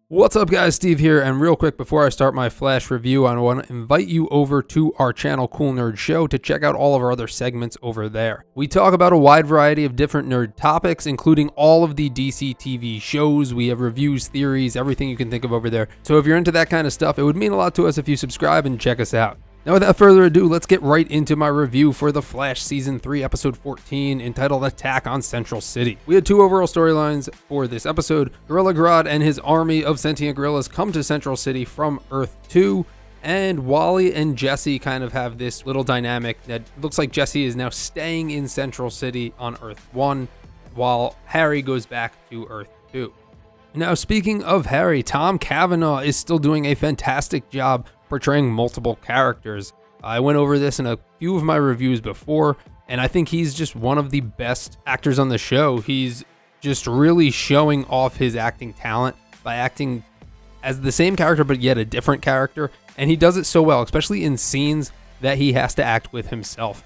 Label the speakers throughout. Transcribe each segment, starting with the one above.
Speaker 1: What's up guys, Steve here, and real quick before I start my Flash review, I want to invite you over to our channel Cool Nerd Show to check out all of our other segments over there. We talk about a wide variety of different nerd topics, including all of the DC TV shows. We have reviews, theories, everything you can think of over there. So if you're into that kind of stuff, it would mean a lot to us if you subscribe and check us out. Now without further ado, let's get right into my review for The Flash Season 3, Episode 14, entitled Attack on Central City. We had two overall storylines for this episode. Gorilla Grodd and his army of sentient gorillas come to Central City from Earth 2, and Wally and Jesse kind of have this little dynamic that looks like Jesse is now staying in Central City on Earth 1, while Harry goes back to Earth 2. Now speaking of Harry, Tom Cavanaugh is still doing a fantastic job portraying multiple characters. I went over this in a few of my reviews before, and I think he's just one of the best actors on the show. He's just really showing off his acting talent by acting as the same character but yet a different character, and he does it so well, especially in scenes that he has to act with himself.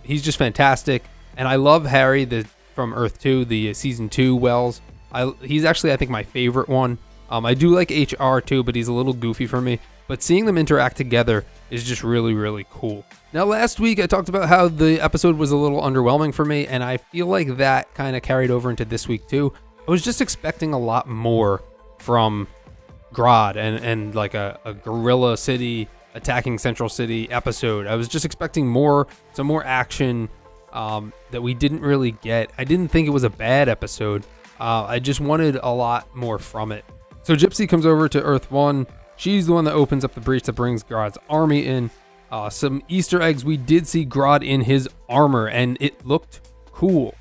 Speaker 1: He's just fantastic, and I love Harry from Earth 2, the Season 2 Wells. He's actually, I think, my favorite one. I do like HR too, but he's a little goofy for me. But seeing them interact together is just really, really cool. Now, last week I talked about how the episode was a little underwhelming for me, and I feel like that kind of carried over into this week too. I was just expecting a lot more from Grodd and like a Gorilla City attacking Central City episode. I was just expecting some more action that we didn't really get. I didn't think it was a bad episode. I just wanted a lot more from it. So Gypsy comes over to Earth 1. She's the one that opens up the breach that brings Grodd's army in. Some Easter eggs. We did see Grodd in his armor, and it looked cool.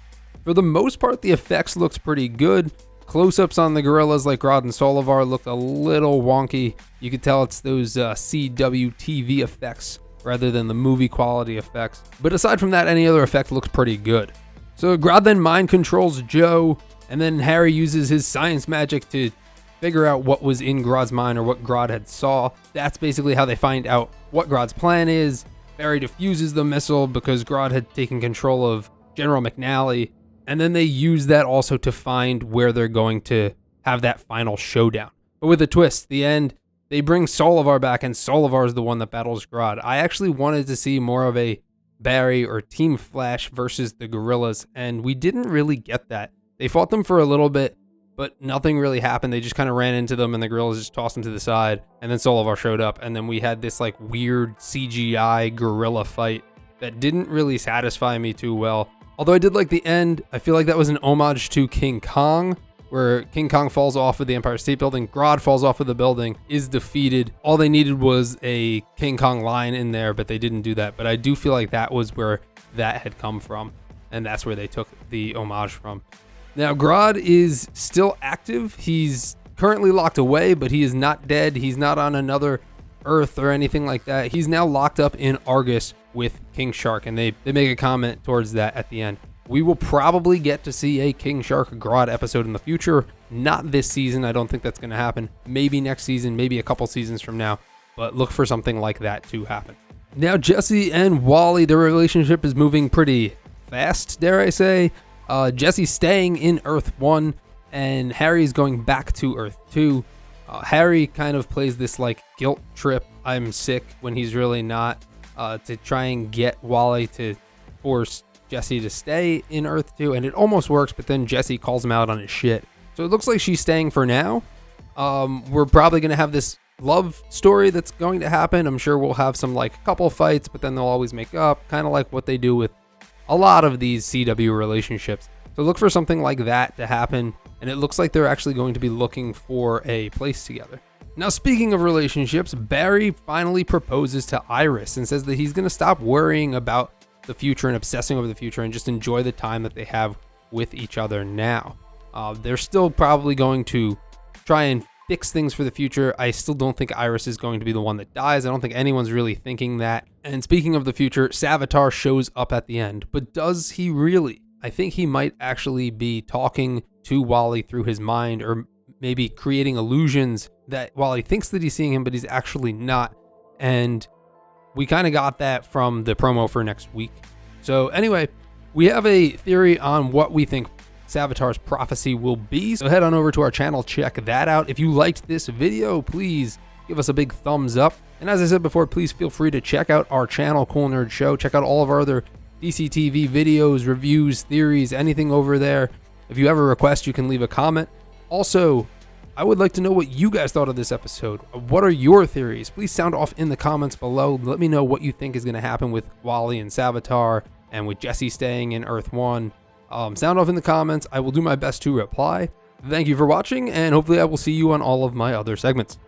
Speaker 1: For the most part, the effects looked pretty good. Close-ups on the gorillas like Grodd and Solivar looked a little wonky. You could tell it's those CW TV effects rather than the movie quality effects. But aside from that, any other effect looks pretty good. So Grodd then mind controls Joe, and then Harry uses his science magic to figure out what was in Grodd's mind or what Grodd had saw. That's basically how they find out what Grodd's plan is. Barry defuses the missile because Grodd had taken control of General McNally, and then they use that also to find where they're going to have that final showdown. But with a twist, the end, they bring Solivar back, and Solivar is the one that battles Grodd. I actually wanted to see more of a Barry or Team Flash versus the gorillas, and we didn't really get that. They fought them for a little bit, but nothing really happened. They just kind of ran into them, and the gorillas just tossed them to the side, and then Solivar showed up, and then we had this like weird CGI gorilla fight that didn't really satisfy me too well. Although I did like the end. I feel like that was an homage to King Kong, where King Kong falls off of the Empire State Building, Grodd falls off of the building, is defeated. All they needed was a King Kong line in there, but they didn't do that. But I do feel like that was where that had come from, and that's where they took the homage from. Now, Grodd is still active. He's currently locked away, but he is not dead. He's not on another Earth or anything like that. He's now locked up in Argus with King Shark, and they make a comment towards that at the end. We will probably get to see a King Shark Grodd episode in the future. Not this season. I don't think that's going to happen. Maybe next season, maybe a couple seasons from now, but look for something like that to happen. Now, Jesse and Wally, their relationship is moving pretty fast, dare I say. Jesse's staying in Earth 1, and Harry's going back to Earth 2. Harry kind of plays this like guilt trip, I'm sick, when he's really not, to try and get Wally to force Jesse to stay in Earth 2, and it almost works, but then Jesse calls him out on his shit. So it looks like she's staying for now. We're probably going to have this love story that's going to happen. I'm sure we'll have some like couple fights, but then they'll always make up, kind of like what they do with a lot of these CW relationships. So look for something like that to happen, and it looks like they're actually going to be looking for a place together. Now, speaking of relationships, Barry finally proposes to Iris and says that he's going to stop worrying about the future and obsessing over the future and just enjoy the time that they have with each other now. They're still probably going to try and fix things for the future. I still don't think Iris is going to be the one that dies. I don't think anyone's really thinking that. And speaking of the future, Savitar shows up at the end, but does he really? I think he might actually be talking to Wally through his mind, or maybe creating illusions that Wally thinks that he's seeing him, but he's actually not. And we kind of got that from the promo for next week. So anyway, we have a theory on what we think Savitar's prophecy will be. So head on over to our channel, check that out. If you liked this video, please give us a big thumbs up. And as I said before, please feel free to check out our channel, Cool Nerd Show. Check out all of our other DCTV videos, reviews, theories, anything over there. If you have a request, you can leave a comment. Also, I would like to know what you guys thought of this episode. What are your theories? Please sound off in the comments below. Let me know what you think is going to happen with Wally and Savitar and with Jesse staying in Earth 1. Sound off in the comments. I will do my best to reply. Thank you for watching, and hopefully I will see you on all of my other segments.